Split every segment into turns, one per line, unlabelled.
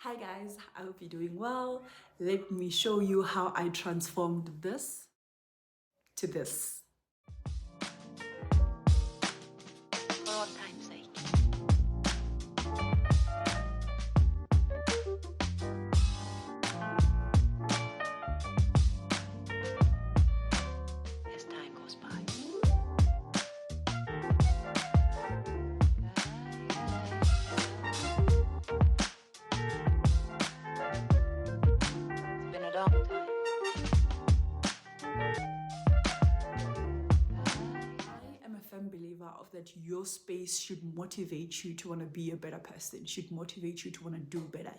Hi guys, I hope you're doing well. Let me show you how I transformed this to this.
For all time's sake. As time goes by. It's been a long time.
I am a firm believer of that your space should motivate you to want to be a better person, should motivate you to want to do better,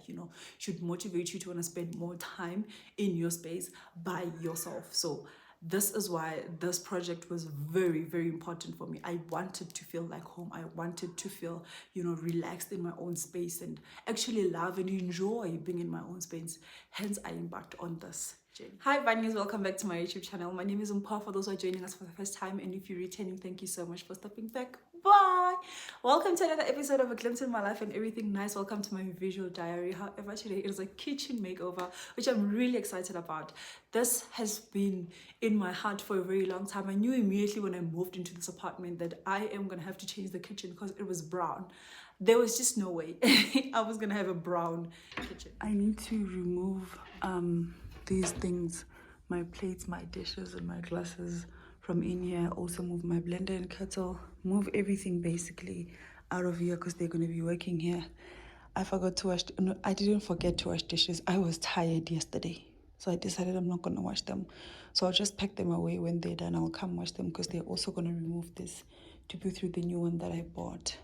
should motivate you to want to spend more time in your space by yourself. So this is why this project was very, very important for me. I wanted to feel like home. I wanted to feel, relaxed in my own space and actually love and enjoy being in my own space. Hence, I embarked on this journey. Hi, Vanias. Welcome back to my YouTube channel. My name is Umpa for those who are joining us for the first time. And if you're returning, thank you so much for stopping back. Bye. Welcome to another episode of A Glimpse in My Life and Everything Nice. Welcome to my visual diary. However, today it is a kitchen makeover, which I'm really excited about. This has been in my heart for a very long time. I knew immediately when I moved into this apartment that I am going to have to change the kitchen because it was brown. There was just no way I was going to have a brown kitchen. I need to remove these things, my plates, my dishes, and my glasses from in here. Also move my blender and kettle, move everything basically out of here because they're going to be working here. I forgot to wash, no, I didn't forget to wash dishes. I was tired yesterday, so I decided I'm not going to wash them. So I'll just pack them away. When they're done, I'll come wash them because they're also going to remove this to put through the new one that I bought.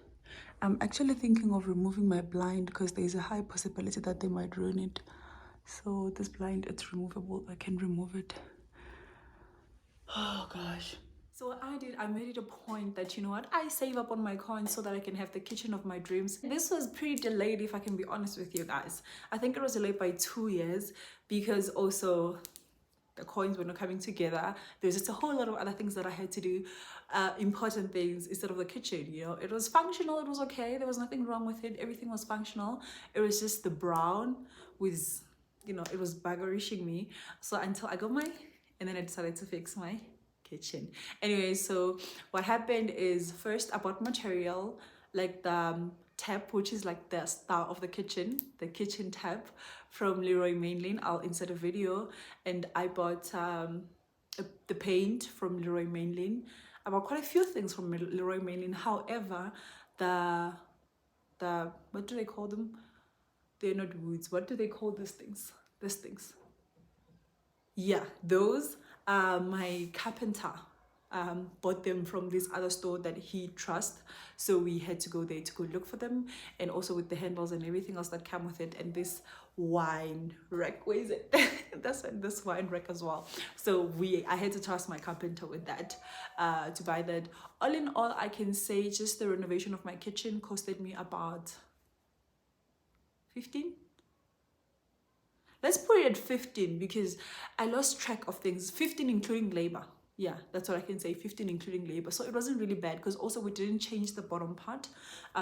I'm actually thinking of removing my blind because there's a high possibility that they might ruin it. So this blind, it's removable. I can remove it. Oh gosh. So what I did, I made it a point that, you know what, I save up on my coins so that I can have the kitchen of my dreams. This was pretty delayed, if I can be honest with you guys. I think it was delayed by 2 years because also the coins were not coming together. There's just a whole lot of other things that I had to do, important things instead of the kitchen. It was functional, it was okay, there was nothing wrong with it, everything was functional. It was just the brown was, it was buggerishing me. So until I got my, and then I decided to fix my kitchen. Anyway, so what happened is first I bought material like the tap, which is like the star of the kitchen tap from Leroy Mainline. I'll insert a video. And I bought the paint from Leroy Mainline. I bought quite a few things from Leroy Mainline. However, the what do they call them? They're not woods. What do they call these things? Yeah, those. My carpenter bought them from this other store that he trusts, so we had to go there to go look for them, and also with the handles and everything else that come with it, and this wine rack, where is it? This wine rack as well. So I had to trust my carpenter with that, to buy that. All in all, I can say just the renovation of my kitchen costed me about 15. Let's put it at 15 because I lost track of things. 15 including labor. Yeah, that's what I can say, 15 including labor. So it wasn't really bad because also we didn't change the bottom part.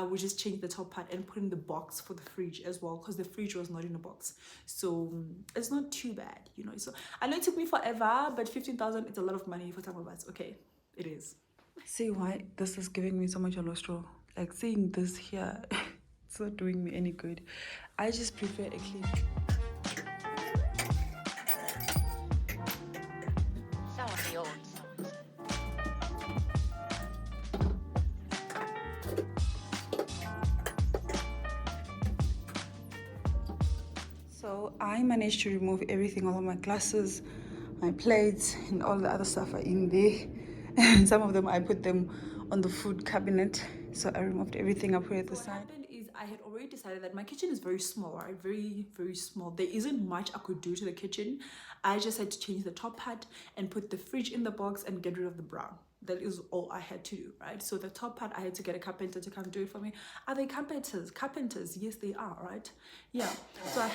We just changed the top part and put in the box for the fridge as well because the fridge was not in a box. So it's not too bad, So I know it took me forever, but 15,000 is a lot of money for some of us. Okay, it is. See why this is giving me so much cholesterol. Like seeing this here, it's not doing me any good. I just prefer a clean.
Some of the old songs.
So I managed to remove everything, all of my glasses, my plates, and all the other stuff are in there. And some of them I put them on the food cabinet. So I removed everything, I put it at the side. What happened is I had already decided that my kitchen is very small, right? Very, very small. There isn't much I could do to the kitchen. I just had to change the top part and put the fridge in the box and get rid of the brown. That is all I had to do, right? So the top part, I had to get a carpenter to come do it for me. Are they carpenters? Carpenters, yes, they are, right? Yeah. So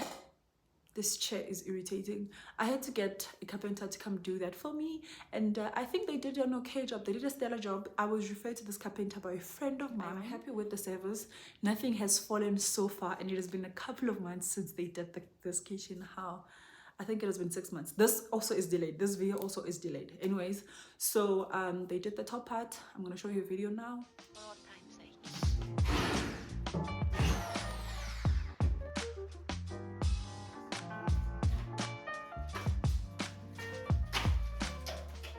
This chair is irritating. I had to get a carpenter to come do that for me, and I think they did an okay job. They did a stellar job. I was referred to this carpenter by a friend of mine. I'm happy with the service. Nothing has fallen so far, and it has been a couple of months since they did this kitchen. How? I think it has been 6 months. This also is delayed. This video also is delayed. Anyways, so they did the top part. I'm gonna show you a video now.
For all time's sake.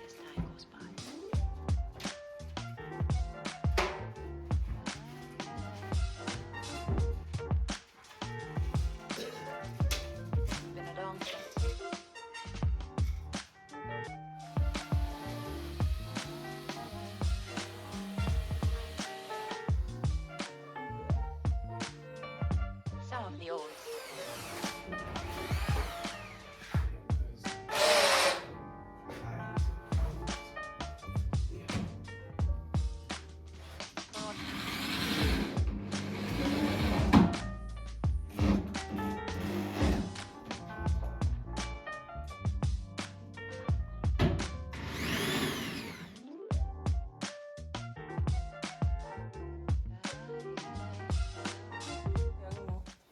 As time goes by. Been a long time. Some of the old. For all time's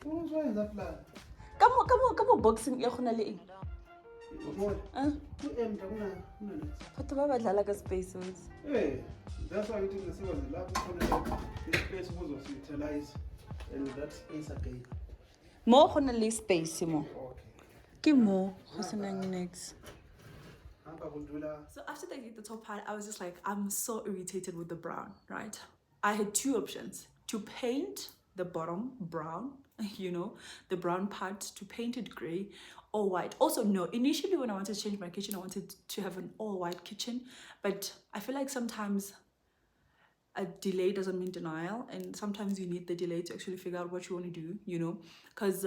Who's wearing that plan?
Come on, boxing ya khona le eng?
What?
Ah,
Who am I?
batho ba badlala ka space with.
Hey, that's why you think the was the lab. This place was utilized, and that space again.
Mo khona le space mo.
Okay.
Ke mo go senang next.
Hamba kudula.
So after they did the top part, I was just like, I'm so irritated with the brown, right? I had two options: to paint the bottom brown, the brown part, to paint it gray or white. Also, no, initially when I wanted to change my kitchen, I wanted to have an all white kitchen, but I feel like sometimes a delay doesn't mean denial, and sometimes you need the delay to actually figure out what you want to do, because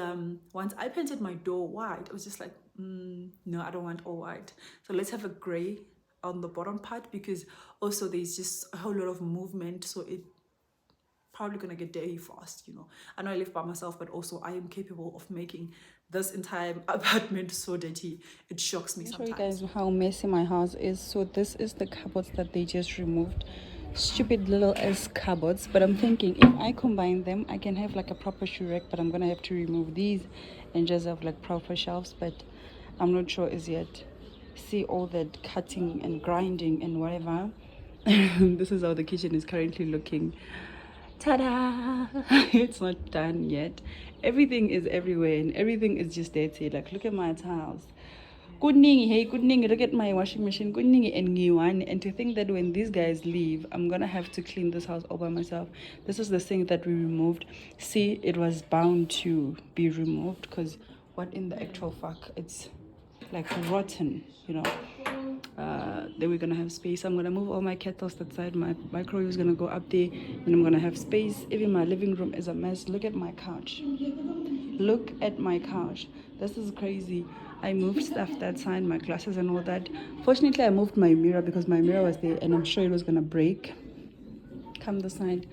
once I painted my door white, I was just like, no, I don't want all white, so let's have a gray on the bottom part, because also there's just a whole lot of movement, so it probably gonna get dirty fast. I know I live by myself, but also I am capable of making this entire apartment so dirty. It shocks me
I'll show
sometimes.
you guys how messy my house is. So this is the cupboards that they just removed. Stupid little ass cupboards, but I'm thinking if I combine them I can have like a proper shoe rack, but I'm gonna have to remove these and just have like proper shelves, but I'm not sure as yet. See all that cutting and grinding and whatever. This is how the kitchen is currently looking. Ta-da! It's not done yet. Everything is everywhere and everything is just dirty. Like, look at my tiles. Kuningi, hey, kuningi, look at my washing machine. Kuningi and ngiwan. And to think that when these guys leave, I'm gonna have to clean this house all by myself. This is the sink that we removed. See, it was bound to be removed because what in the actual fuck? It's like rotten, then we're gonna have space. I'm gonna move all my kettles that side. My microwave is gonna go up there, and I'm gonna have space. Even my living room is a mess. Look at my couch. Look at my couch. This is crazy. I moved stuff that side, my glasses and all that. Fortunately, I moved my mirror because my mirror was there, and I'm sure it was gonna break. Come the side.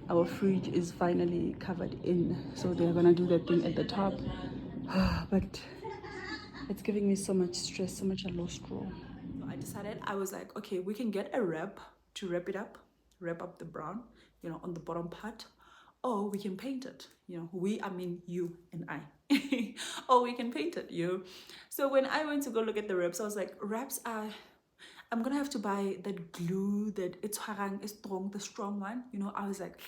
Our fridge is finally covered in, so they're gonna do that thing at the top. But it's giving me so much stress, so much low straw.
I decided, I was like, okay, we can get a wrap to wrap up the brown, on the bottom part, or we can paint it. I mean you and I. Or we can paint it, So when I went to go look at the wraps, I was like, wraps are, I'm gonna have to buy that glue that it's strong, the strong one. I was like,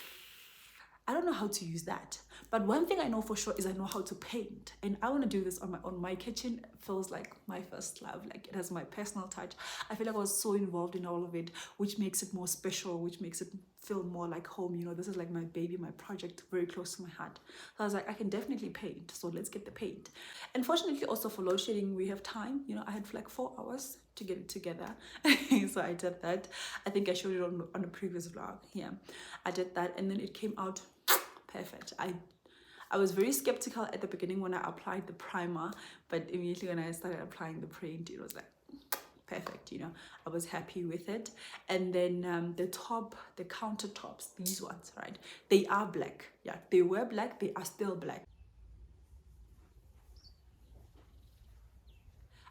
I don't know how to use that. But one thing I know for sure is I know how to paint. And I want to do this on my own. My kitchen feels like my first love. Like, it has my personal touch. I feel like I was so involved in all of it, which makes it more special, which makes it feel more like home. This is like my baby, my project, very close to my heart. So I was like, I can definitely paint. So let's get the paint. And fortunately, also for load shedding, we have time. I had like 4 hours to get it together. So I did that. I think I showed it on a previous vlog. Yeah, I did that. And then it came out perfect. I was very skeptical at the beginning when I applied the primer, but immediately when I started applying the paint, it was like perfect. I was happy with it. And then the countertops, these ones, right, they are black. Yeah, they were black, they are still black.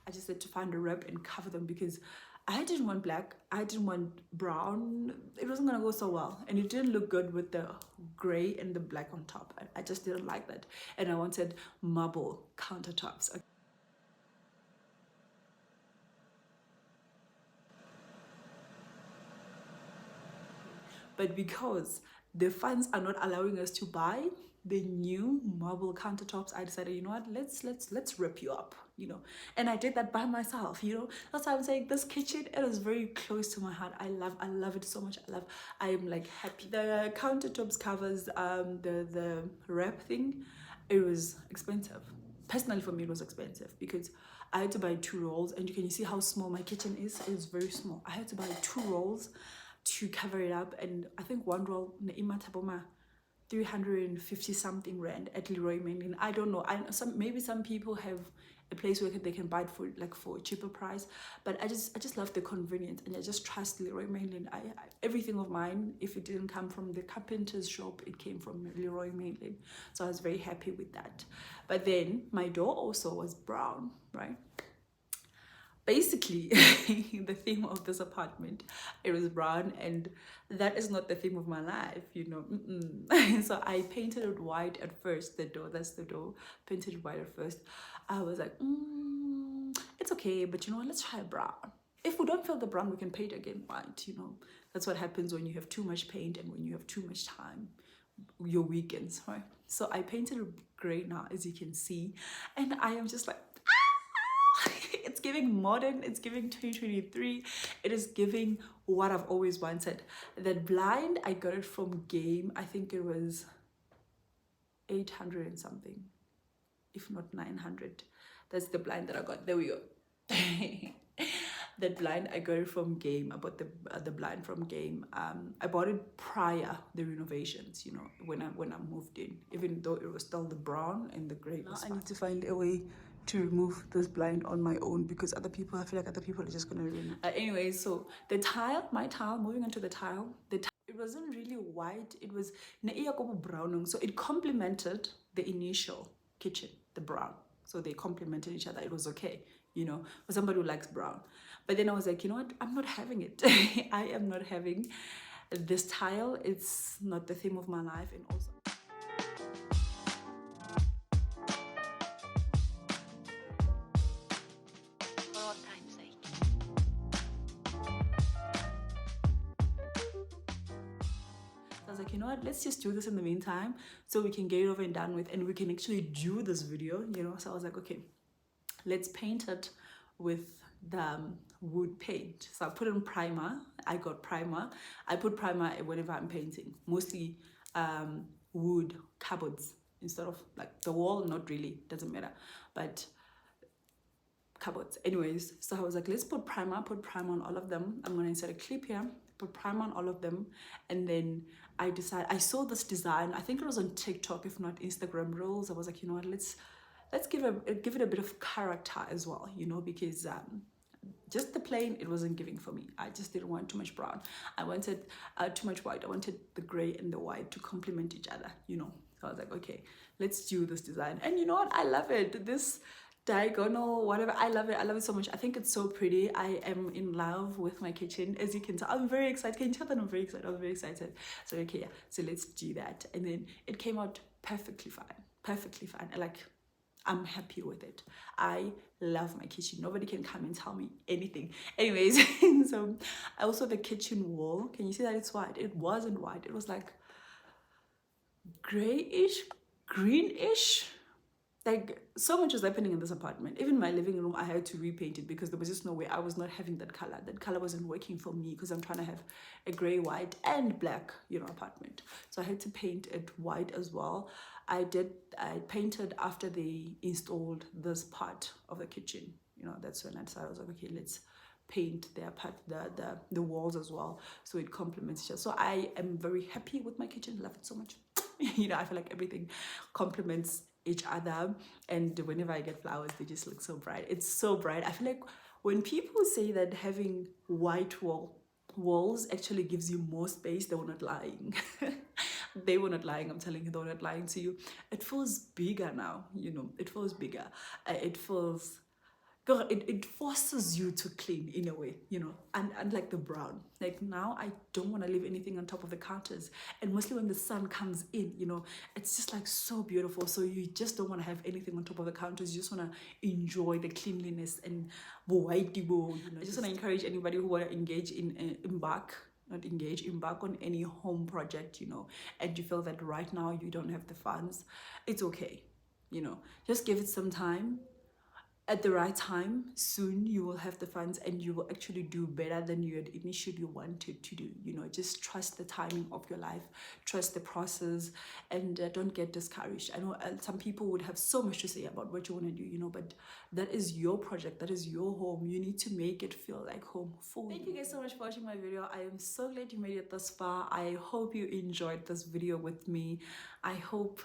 I just had to find a wrap and cover them because I didn't want black, I didn't want brown. It wasn't gonna go so well, and it didn't look good with the gray and the black on top. I just didn't like that, and I wanted marble countertops. But because the funds are not allowing us to buy the new marble countertops, I decided, you know what, let's rip you up, you know. And I did that by myself, you know. That's why I'm saying this kitchen, it is very close to my heart. I love it so much. I am like happy. The countertops covers, the wrap thing, it was expensive. Personally for me it was expensive because I had to buy 2 rolls, and you can see how small my kitchen is. It is very small. I had to buy 2 rolls to cover it up, and I think 1 roll 350 something rand at Leroy Merlin. I don't know. Maybe some people have a place where they can buy it for a cheaper price, but I just love the convenience, and I just trust Leroy Merlin. Everything of mine, if it didn't come from the carpenter's shop, it came from Leroy Merlin. So I was very happy with that. But then my door also was brown, right? Basically, the theme of this apartment, it was brown, and that is not the theme of my life, you know. So I painted it white at first. That's the door, painted it white at first. I was like, it's okay, but you know what, let's try brown. If we don't feel the brown, we can paint again white, you know. That's what happens when you have too much paint and when you have too much time, your weekends, right? So I painted it gray now, as you can see, and I am just like, it's giving modern, it's giving 2023, it is giving what I've always wanted. That blind, I got it from Game. I think it was 800 and something, if not 900. That's the blind that I got. There we go. That blind, I got it from Game. I bought the blind from Game. I bought it prior the renovations, you know, when I moved in, even though it was still the brown and the gray was fine. I need to find a way to remove this blind on my own, because I feel like other people are just gonna ruin it. Anyway, so the tile, my tile, moving on to the tile, it wasn't really white, it was brown, so it complemented the initial kitchen, the brown. So they complemented each other. It was okay, you know, for somebody who likes brown. But then I was like, you know what, I'm not having it. I am not having this tile. It's not the theme of my life. And also,
For all time's sake.
I was like, you know what, let's just do this in the meantime so we can get it over and done with, and we can actually do this video, you know. So I was like, okay, let's paint it with the wood paint. So I put in primer. I got primer. I put primer whenever I'm painting, mostly wood cupboards instead of like the wall. Not really, doesn't matter, but cupboards. Anyways, so I was like, let's put primer on all of them. I'm gonna insert a clip here, put primer on all of them, and then I saw this design, I think it was on TikTok, if not Instagram Reels. I was like, you know what, let's give it a bit of character as well, you know, because just the plain, it wasn't giving for me. I just didn't want too much brown. I wanted too much white. I wanted the gray and the white to complement each other, you know. So I was like, okay, let's do this design. And you know what, I love it. This diagonal, whatever, I love it so much. I think it's so pretty. I am in love with my kitchen, as you can tell. I'm very excited. Can you tell that I'm very excited? So okay, yeah, so let's do that. And then it came out perfectly fine. Like, I'm happy with it. I love my kitchen. Nobody can come and tell me anything. Anyways, so also the kitchen wall, can you see that it's white? It wasn't white. It was like grayish, greenish. Like, so much was happening in this apartment. Even my living room, I had to repaint it because there was just no way. I was not having that color. That color wasn't working for me because I'm trying to have a gray, white, and black, you know, apartment. So I had to paint it white as well. I painted after they installed this part of the kitchen. You know, that's when I decided, I was like, okay, let's paint their part, the walls as well, so it complements each other. So I am very happy with my kitchen. Love it so much. You know, I feel like everything complements each other, and whenever I get flowers, they just look so bright. It's so bright. I feel like when people say that having white walls actually gives you more space, they were not lying. They were not lying. I'm telling you, they were not lying to you. It feels bigger now, you know. It feels bigger. It feels girl, it forces you to clean in a way, you know, and like the brown. Like now I don't want to leave anything on top of the counters. And mostly when the sun comes in, you know, it's just like so beautiful. So you just don't want to have anything on top of the counters. You just want to enjoy the cleanliness and white, you know. I just want to encourage anybody who want to engage in embark on any home project, you know, and you feel that right now you don't have the funds. It's okay, you know, just give it some time. At the right time, soon you will have the funds and you will actually do better than you had initially wanted to do. You know, just trust the timing of your life, trust the process, and don't get discouraged. I know some people would have so much to say about what you want to do, you know, but that is your project, that is your home. You need to make it feel like home for you. Thank you guys so much for watching my video. I am so glad you made it this far. I hope you enjoyed this video with me. I hope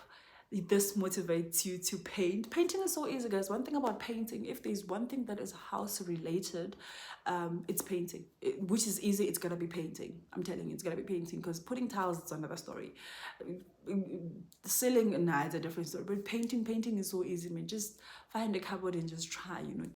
this motivates you to paint. Painting is so easy, guys. One thing about painting, if there's one thing that is house related, it's painting. Which is easy, it's gonna be painting. I'm telling you, it's gonna be painting, because putting tiles, it's another story. Ceiling, nah, it's a different story. But painting is so easy, man. Just find a cupboard and just try, you know.